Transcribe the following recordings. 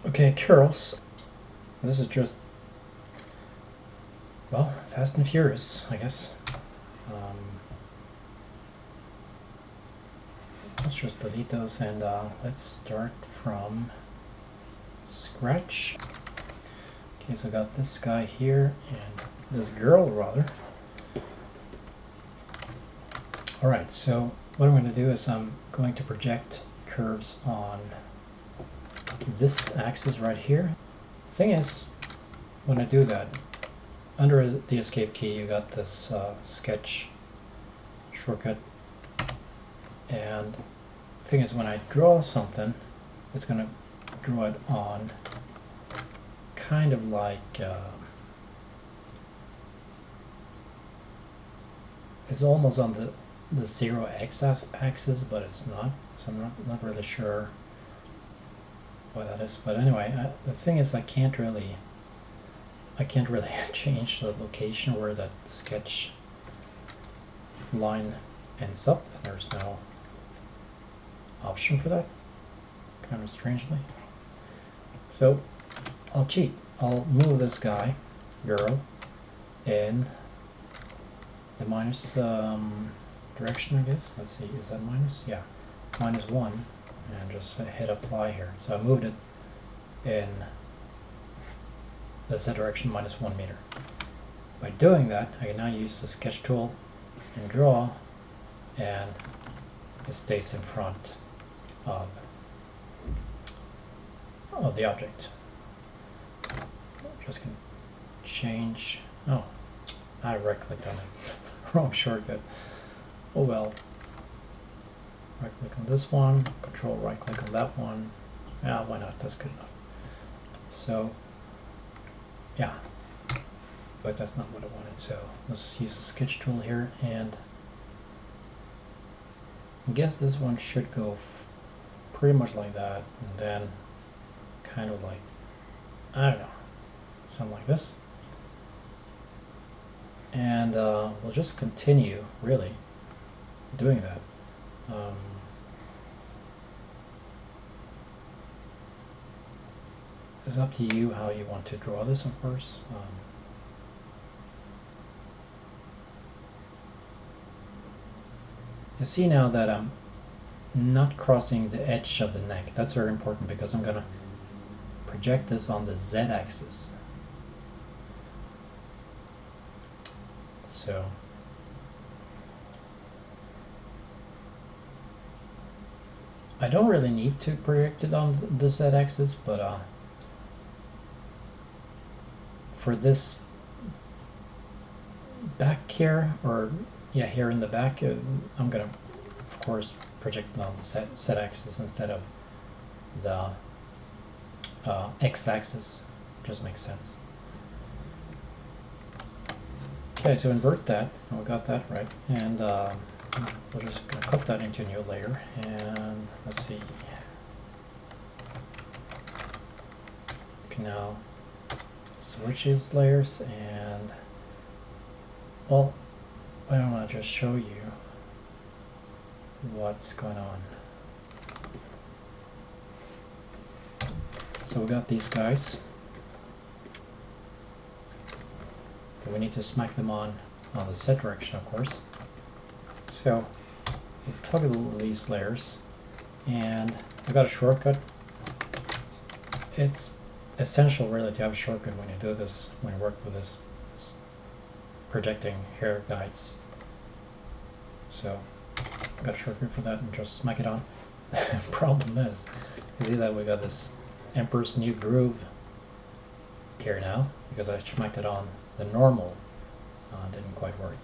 Okay, curls. This is just, well, Fast and Furious, I guess. Let's just delete those and let's start from scratch. Okay, so I got this guy here and this girl, rather. Alright, so what I'm going to do is I'm going to project curves on this axis right here. Thing is, when I do that, under the escape key you got this sketch shortcut, and the thing is when I draw something, it's going to draw it on kind of like it's almost on the 0x axis, but it's not, so I'm not really sure why that is. But anyway, the thing is I can't really change the location where that sketch line ends up. There's no option for that, kind of strangely. So I'll cheat. I'll move this guy, girl, in the minus direction, I guess. Let's see, is that minus? Yeah, -1, and just hit apply here. So I moved it in the Z direction -1 meter. By doing that, I can now use the sketch tool and draw, and it stays in front of the object. Just can change. Oh, I right-clicked on it. Wrong shortcut. Oh well. Right-click on this one. Control right-click on that one. Yeah, why not? That's good enough. So, yeah. But that's not what I wanted. So let's use the sketch tool here, and I guess this one should go pretty much like that, and then kind of like, I don't know, something like this. And we'll just continue, really, doing that. It's up to you how you want to draw this, of course. You see now that I'm not crossing the edge of the neck. That's very important because I'm going to project this on the z-axis. So I don't really need to project it on the z-axis, but for this back here, or yeah, here in the back, I'm gonna of course project it on the z-axis instead of the x-axis. Just makes sense. Okay, so invert that, and we got that right, and we're just going to cut that into a new layer, and let's see. We can now switch these layers, and well, I don't want to just show you what's going on. So we got these guys. But we need to smack them on the Z direction, of course. So we'll toggle these layers, and I got a shortcut. It's essential really to have a shortcut when you do this, when you work with this projecting hair guides. So I got a shortcut for that, and just smack it on. Problem is, you see that we got this Emperor's New Groove here now, because I smacked it on the normal. Didn't quite work.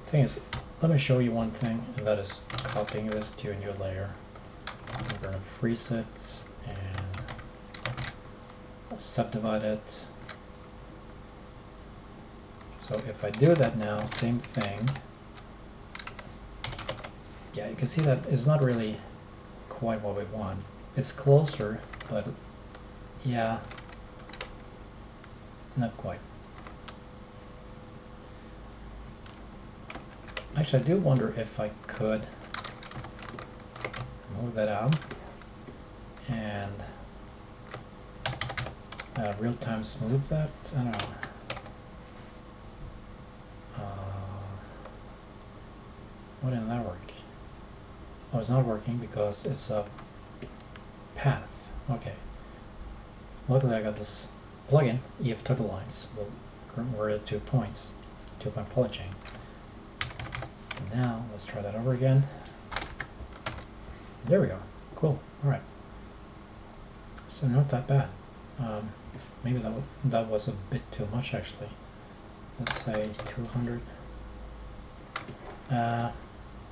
Thing is, let me show you one thing, and that is copying this to a new layer. I'm going to freeze it and subdivide it. So if I do that now, same thing. Yeah, you can see that it's not really quite what we want. It's closer, but yeah, not quite. Actually, I do wonder if I could move that out and real-time smooth that? I don't know. Why didn't that work? Oh, it's not working because it's a path. Okay. Luckily I got this plugin, EF toggle lines, will convert it to points, 2-point polychain. Now let's try that over again. There we go. Cool. Alright. So not that bad. Maybe that was a bit too much actually. Let's say 200.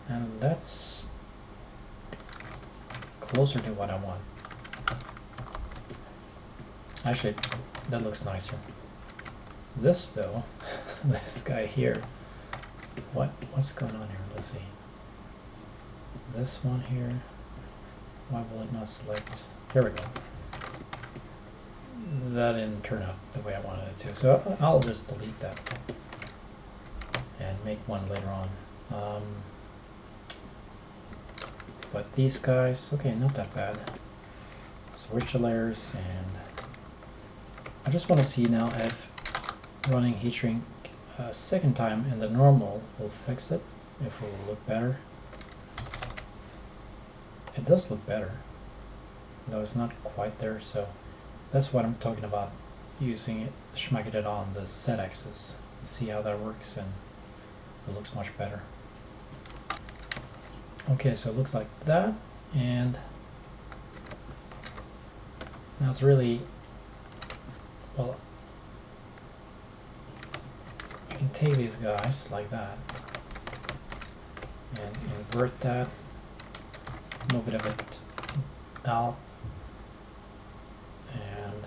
And that's closer to what I want. Actually, that looks nicer. This though, this guy here, what's going on here? Let's see. This one here, why will it not select? Here we go. That didn't turn out the way I wanted it to, so I'll just delete that and make one later on. But these guys, okay, not that bad. Switch the layers, and I just want to see now if running HeatShrink a second time in the normal will fix it, if it will look better. It does look better, though it's not quite there, so that's what I'm talking about, using it, schmacking it on the Z-axis. See how that works, and it looks much better. Okay, so it looks like that, and now it's really, well, you can take these guys like that and invert that, move it a bit out, and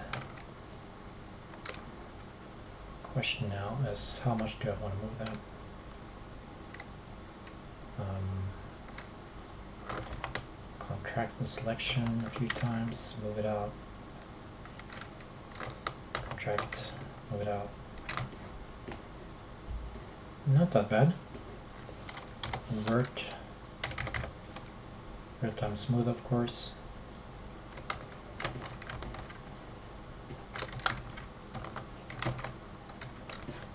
question now is how much do I want to move that? Contract the selection a few times, move it out, contract, move it out. Not that bad. Invert, real-time smooth, of course.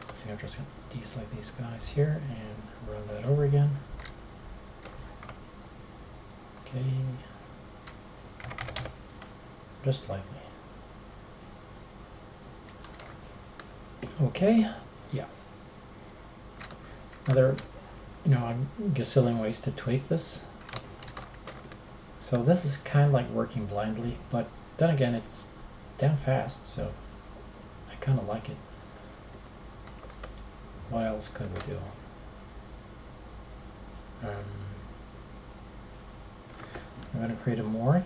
I think I'm just going to deselect these guys here and run that over again. Okay, just slightly. Okay, yeah. Now there, you know, a gazillion ways to tweak this. So this is kind of like working blindly, but then again, it's damn fast, so I kind of like it. What else could we do? I'm going to create a morph.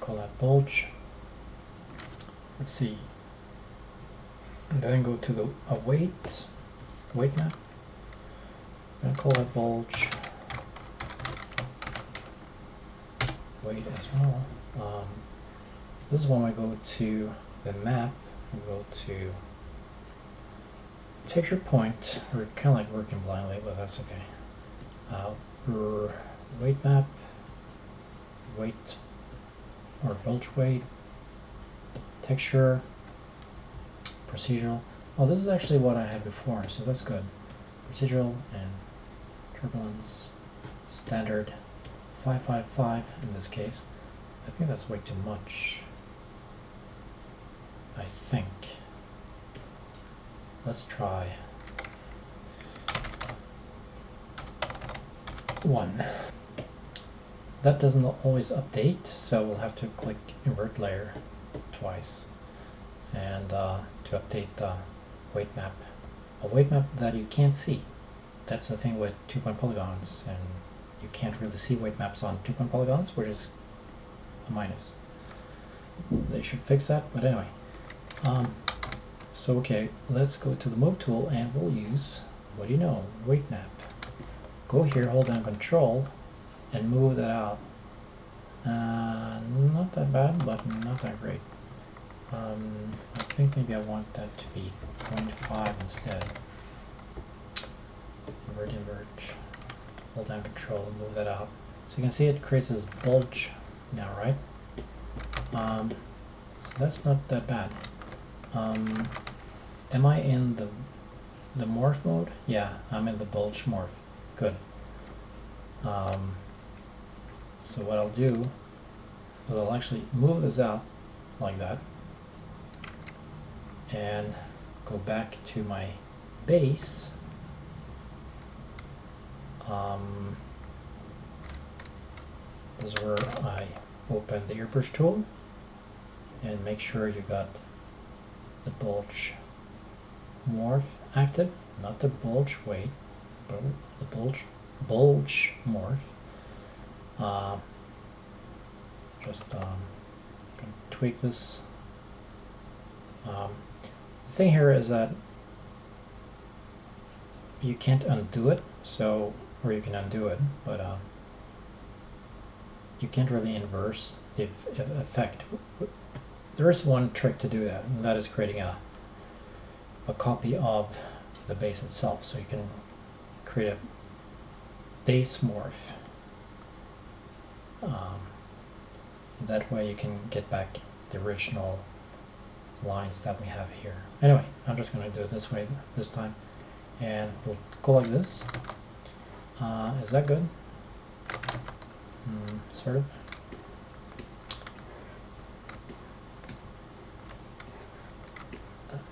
Call that bulge. Let's see. And then go to the weight map. I'm going to call that bulge weight as well. This is when I go to the map and go to texture point. We're kind of like working blindly, but that's okay. Weight map, weight or bulge weight, texture, procedural. Oh, this is actually what I had before, so that's good. Procedural and turbulence, standard 555 in this case. I think that's way too much. I think. Let's try 1. That doesn't always update, so we'll have to click invert layer twice and to update the weight map. A weight map that you can't see. That's the thing with 2-point polygons, and you can't really see weight maps on 2-point polygons, which is a minus. They should fix that, but anyway. So okay, let's go to the move tool and we'll use, what do you know, weight map. Go here, hold down control, and move that out. Not that bad, but not that great. I think maybe I want that to be 0.5 instead. invert. Hold down Control and move that out. So you can see it creates this bulge now, right? So that's not that bad. Am I in the morph mode? Yeah, I'm in the bulge morph. Good. So what I'll do is I'll actually move this out like that and go back to my base. This is where I open the airbrush tool and make sure you got the bulge morph active, not the bulge weight, but the bulge morph. Just gonna tweak this. The thing here is that you can't undo it, so, or you can undo it, but you can't really inverse the effect. There is one trick to do that, and that is creating a copy of the base itself. So you can create a base morph. That way you can get back the original lines that we have here. Anyway, I'm just going to do it this way this time, and we'll go like this. Is that good? Sort of.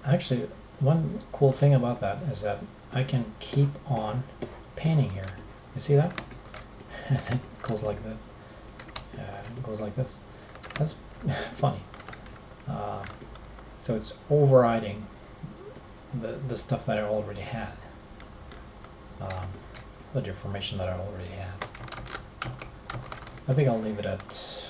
Actually, one cool thing about that is that I can keep on painting here. You see that? It goes like that. It goes like this. That's funny. So it's overriding the stuff that I already had, the deformation that I already had. I think I'll leave it at this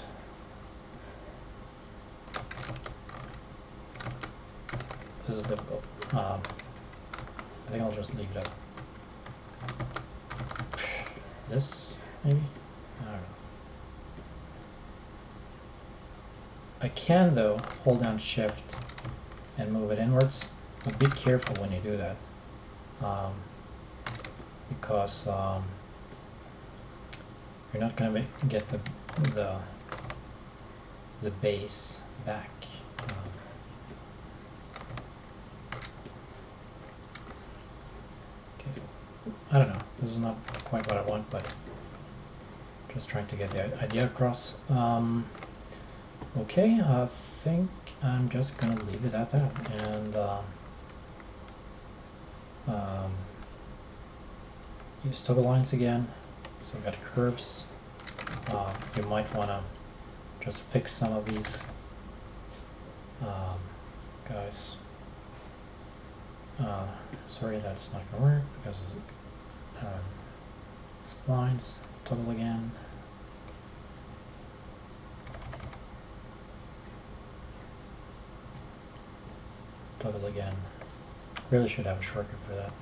is difficult. I think I'll just leave it at this, maybe? I don't know. I can, though, hold down Shift and move it inwards, but be careful when you do that, because you're not going to get the base back. Okay, so I don't know. This is not quite what I want, but just trying to get the idea across. Okay, I think I'm just gonna leave it at that, and use toggle lines again. So we've got curves. You might want to just fix some of these guys. Sorry, that's not gonna work because splines. Toggle again. Toggle again. Really should have a shortcut for that.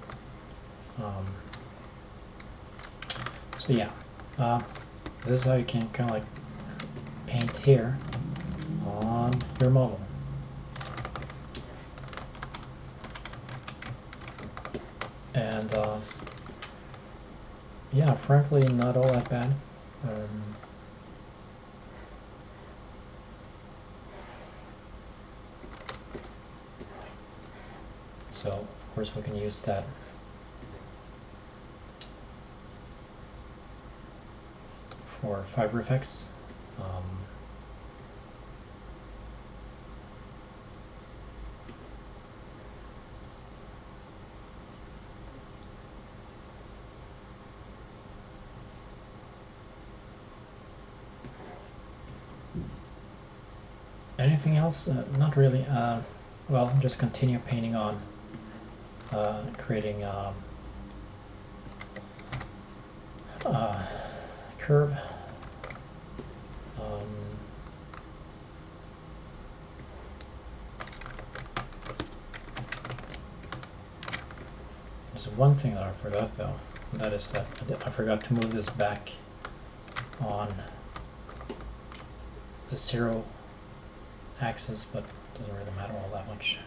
So yeah, this is how you can kind of like paint here on your model. And yeah, frankly, not all that bad. So of course we can use that for FiberFX. Anything else? Not really. Well, just continue painting on, creating curve. There's one thing that I forgot though, and that is that I forgot to move this back on the 0 axis, but it doesn't really matter all that much.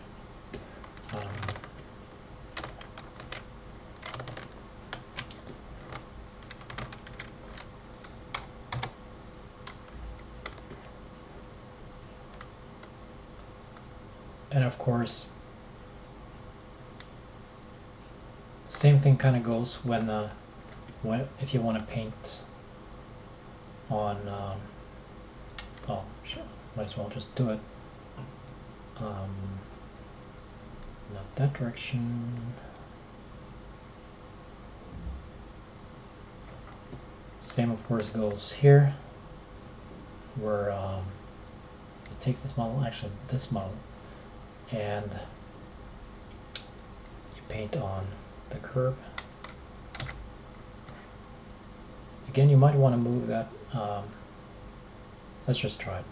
And of course, same thing kind of goes when if you want to paint on, oh, sure, might as well just do it. Not that direction. Same, of course, goes here, where you take this model, actually this model, and you paint on the curve. Again, you might want to move that. Let's just try it.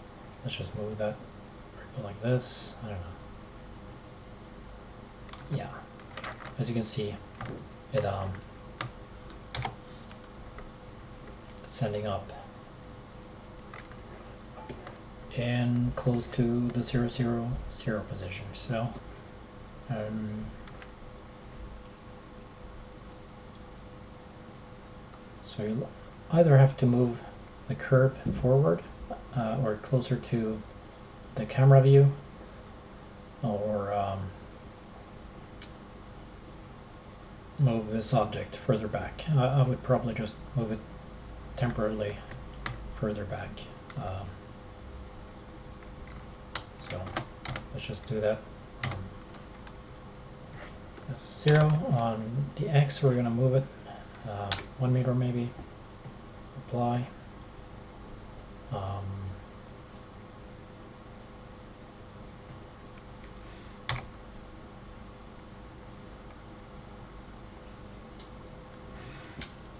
Let's just move that like this. I don't know. Yeah, as you can see, it it's sending up and close to the 0, 0, 0 position. So so you either have to move the curve forward or closer to the camera view, or move this object further back. I would probably just move it temporarily further back. So let's just do that. 0 on the X, we're going to move it 1 meter maybe. Apply.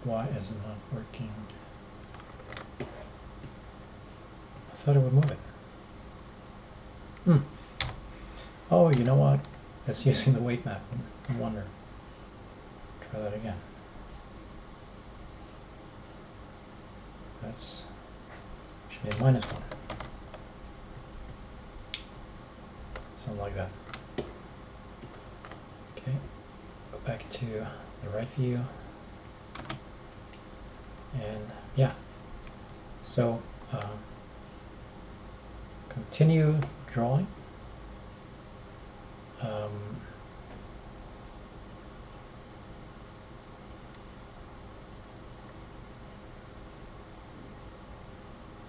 Why is it not working? I thought it would move it. Oh, you know what? It's using the weight map. No wonder. Try that again. That's should be a -1. Something like that. Okay. Go back to the right view. And yeah. So continue drawing.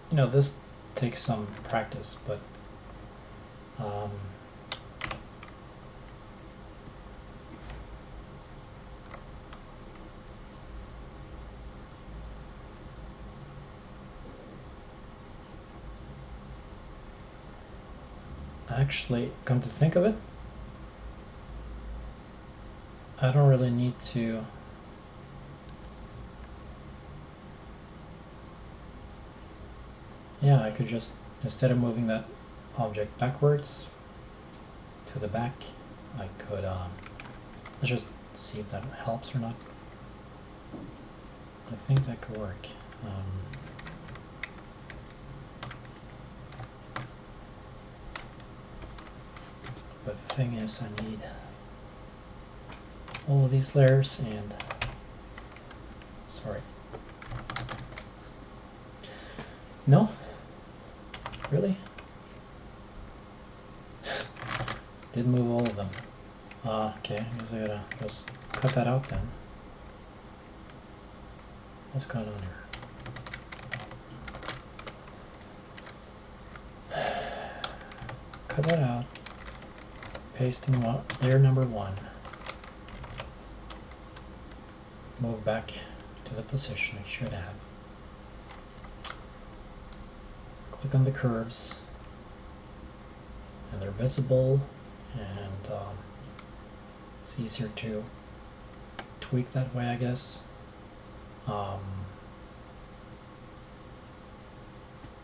You know, this takes some practice, but actually, come to think of it, I don't really need to yeah, I could just, instead of moving that object backwards to the back, I could let's just see if that helps or not. I think that could work. But the thing is, I need all of these layers, and sorry. No? Really? Did move all of them. Okay, I guess I gotta just cut that out then. What's going on here? Cut that out. Paste in layer number 1. Move back to the position it should have. Click on the curves, and they're visible, and it's easier to tweak that way, I guess.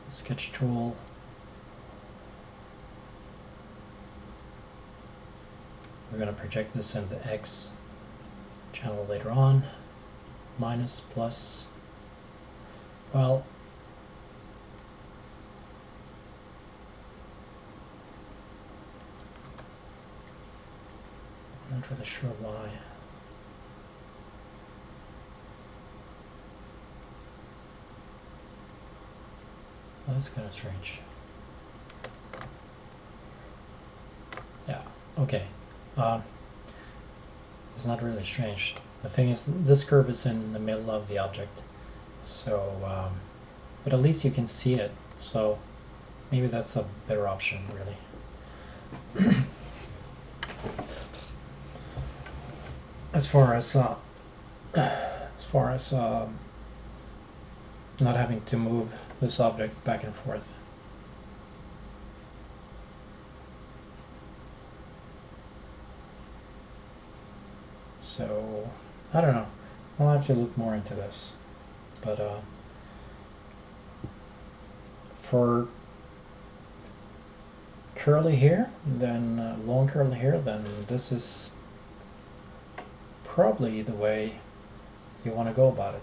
Sketch tool. We're going to project this into the X channel later on. Minus, plus. Well, I'm not really sure why. Well, that's kind of strange. Okay, it's not really strange. The thing is, this curve is in the middle of the object, so but at least you can see it, so maybe that's a better option, really. As far as not having to move this object back and forth. So I don't know. I'll have to look more into this, but for curly hair, then long curly hair, then this is probably the way you want to go about it.